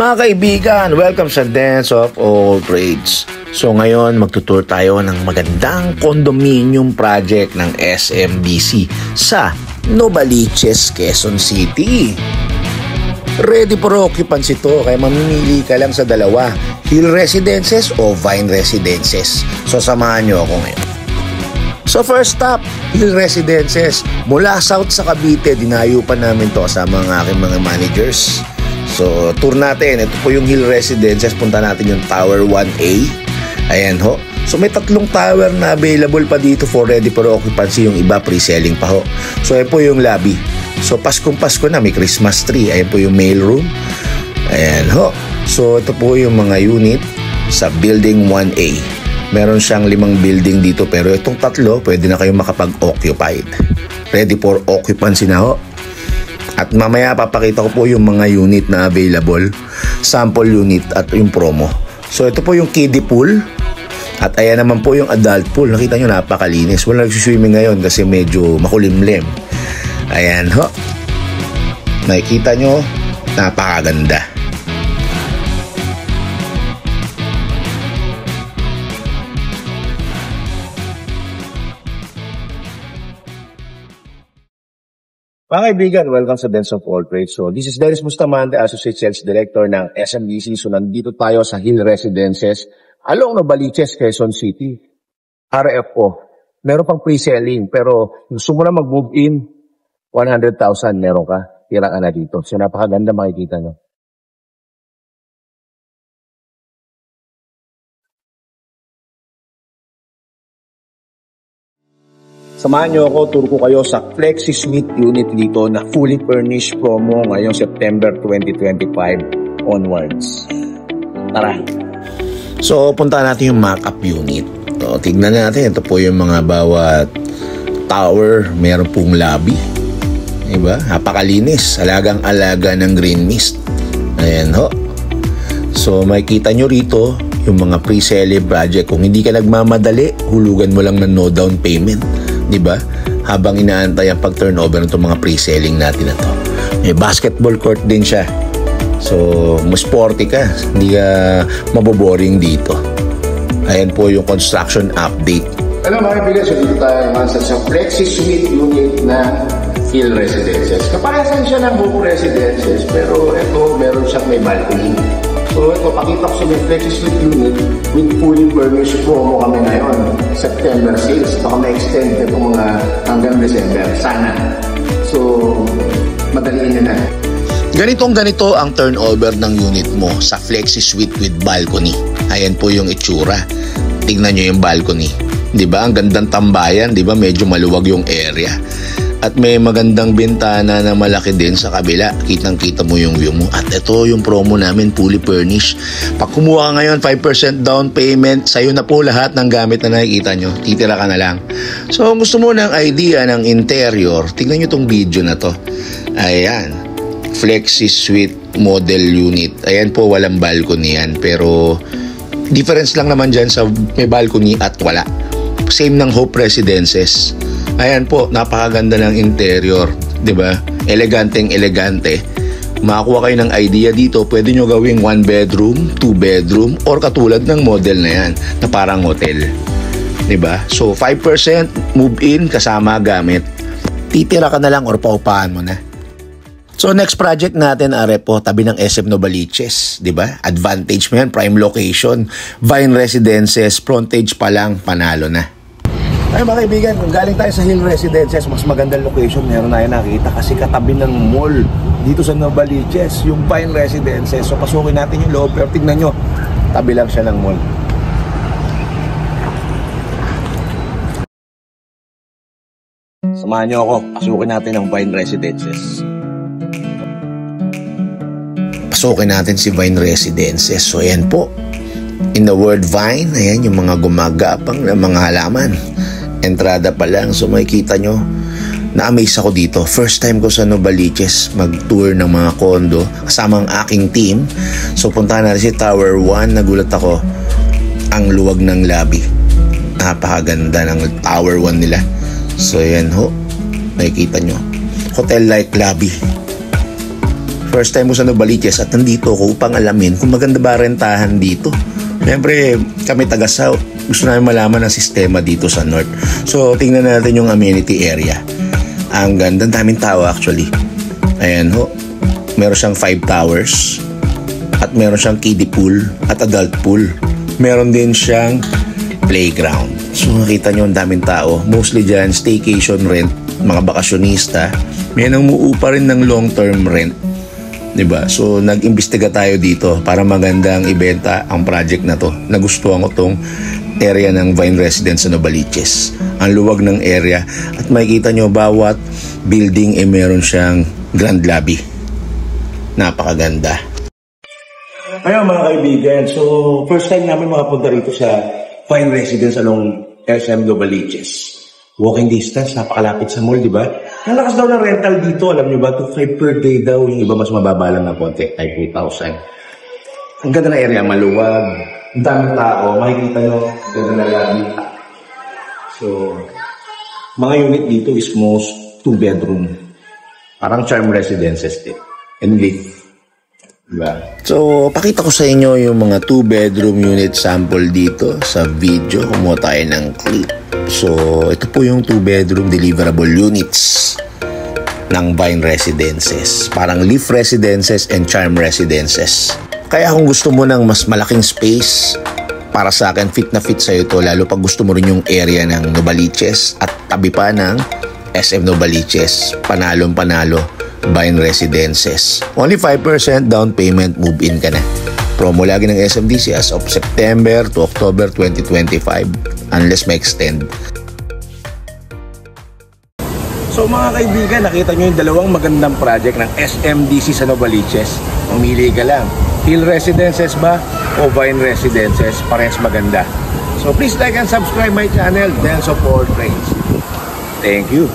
Mga kaibigan, welcome sa Dance of All Trades. So ngayon magtutour tayo ng magandang condominium project ng SMBC sa Novaliches, Quezon City. Ready for occupancy to, kaya mamimili ka lang sa dalawa, Hill Residences o Vine Residences. So samahan nyo ako ngayon. So first stop, Hill Residences. Mula south sa Cavite, dinayo pa namin to sa mga aking mga managers. So tour natin, ito po yung Hill Residences. Punta natin yung Tower 1A. Ayan ho. So may tatlong tower na available pa dito for ready for occupancy. Yung iba pre-selling pa ho. So ayan po yung lobby. So Paskong Pasko na, may Christmas tree. Ayan po yung mail room. Ayan ho. So ito po yung mga unit sa building 1A. Meron siyang 5 building dito, pero itong tatlo pwede na kayong makapag-occupied. Ready for occupancy na ho. At mamaya papakita ko po yung mga unit na available, sample unit at yung promo. So ito po yung kiddie pool. At ayan naman po yung adult pool. Nakita nyo, napakalinis. Wala nagsiswimming ngayon kasi medyo makulimlim. Ayan ho. Nakikita nyo, napakaganda. Mga kaibigan, welcome sa Dance of All Trades. So, this is Dennis Bustamante, Associate Sales Director ng SMBC. So, nandito tayo sa Hill Residences along Novaliches, Quezon City. RF po. Meron pang pre-selling, pero gusto mo na mag-move in, 100,000 meron ka. Tira ka na dito. So, napakaganda makikita nyo. Samahan nyo ako, tour ko kayo sa Flexi Suite unit dito na fully furnished promo ngayong September 2025 onwards. Tara! So, punta natin yung mock-up unit. So, tignan natin. Ito po yung mga bawat tower. Meron pong lobby. Diba? Napakalinis. Alagang-alaga ng green mist. Ayan ho. So, makikita nyo rito yung mga pre-sale project. Kung hindi ka nagmamadali, hulugan mo lang ng no down payment. Diba? Habang inaantay ang pag-turnover ng mga pre-selling natin na to. May basketball court din siya. So, mas sporty ka. Hindi ka maboboring dito. Ayan po yung construction update. Hello mga kaibigan, so dito tayo naman sa Flexi Suite unit na Hill Residences. Kaparesan siya ng Hope Residences, pero ito meron siyang may balcony. So ito, pakita ko sa may Flexi Suite unit with fully furnished promo kami ngayon. September sales. Ito kami extend ito mga hanggang December. Sana. So, madaliin nyo na. Ganito ang turnover ng unit mo sa Flexi Suite with balcony. Ayan po yung itsura. Tignan nyo yung balcony. Diba? Ang gandang tambayan. Diba? Medyo maluwag yung area. At may magandang bintana na malaki din sa kabila. Kitang-kita mo yung view mo. At ito yung promo namin, fully furnished. Pag kumuha ka ngayon, 5% down payment, sa'yo na po lahat ng gamit na nakikita nyo. Titira ka na lang. So, gusto mo ng idea ng interior, tignan nyo tong video na to. Ayan. Flexi Suite model unit. Ayan po, walang balcony yan. Pero, difference lang naman dyan sa may balcony at wala. Same ng Hope Residences. Ayan po, napakaganda ng interior, 'di ba? Eleganteng-elegante. Makakuha kayo ng idea dito, pwede nyo gawing 1 bedroom, 2 bedroom, or katulad ng model na yan, na parang hotel. 'Di ba? So 5% move in kasama gamit. Titira ka na lang or paupahan mo na. So next project natin are po tabi ng SM Novaliches, 'di ba? Advantage mo yan, prime location, Vine Residences, frontage pa lang, panalo na. Ay mga kaibigan, kung galing tayo sa Hill Residences, mas magandang location meron na yan nakita kasi katabi ng mall dito sa Novaliches, yung Vine Residences. So pasukin natin yung loob, pero tignan nyo, tabi lang siya ng mall. Samahan nyo ako, pasukin natin ang Vine Residences. Pasukin natin si Vine Residences. So ayan po, in the word Vine, ayan yung mga gumagapang na mga halaman. Entrada pa lang, so makikita nyo, na-amaze ako dito. First time ko sa Novaliches mag-tour ng mga condo kasama ang aking team. So puntahan natin si Tower 1. Nagulat ako, ang luwag ng lobby. Napakaganda ng Tower 1 nila. So yan ho, nakikita nyo, hotel-like lobby. First time ko sa Novaliches at nandito ako upang alamin kung maganda ba rentahan dito. Siyempre, kami taga South. Gusto namin malaman ang sistema dito sa North. So, tingnan natin yung amenity area. Ang ganda, daming tao actually. Ayan ho. Meron siyang 5 towers. At meron siyang kiddie pool at adult pool. Meron din siyang playground. So, makita nyo ang daming tao. Mostly dyan, staycation rent. Mga bakasyonista. May nanguupa rin ng long-term rent. Diba? So, nag-imbestiga tayo dito para magandang ibenta ang project na to. Nagustuhan ko tong area ng Vine Residence sa Novaliches. Ang luwag ng area at makikita nyo bawat building meron siyang grand lobby. Napakaganda. Ayun mga kaibigan, so first time namin makapunta rito sa Vine Residence along SM Novaliches. Walking distance, napakalapit sa mall, di ba? Ang lakas daw ng rental dito, alam nyo ba? 2,500 per day daw, yung iba mas mababa lang ng konti, ay 2,000. Ang ganda na area, maluwag, ang daming tao, makikita nyo, ang ganda na lobby. So, mga unit dito is most 2-bedroom. Parang charm residences din. And live. Diba? So, pakita ko sa inyo yung mga 2-bedroom unit sample dito sa video. Kumuha tayo ng clip. So, ito po yung 2-bedroom deliverable units ng Vine Residences. Parang Leaf Residences and Charm Residences. Kaya kung gusto mo ng mas malaking space, para sa akin fit na fit sa'yo ito. Lalo pag gusto mo rin yung area ng Novaliches at tabi pa ng SM Novaliches. Panalong panalo, Vine Residences. Only 5% down payment, move-in ka na. Promo lagi ng SMDC as of September to October 2025 unless may extend. So mga kaibigan, nakita nyo yung dalawang magandang project ng SMDC sa Novaliches. Mamili ka lang. Hill Residences ba o Vine Residences? Parehas maganda. So please like and subscribe my channel, then support friends. Thank you.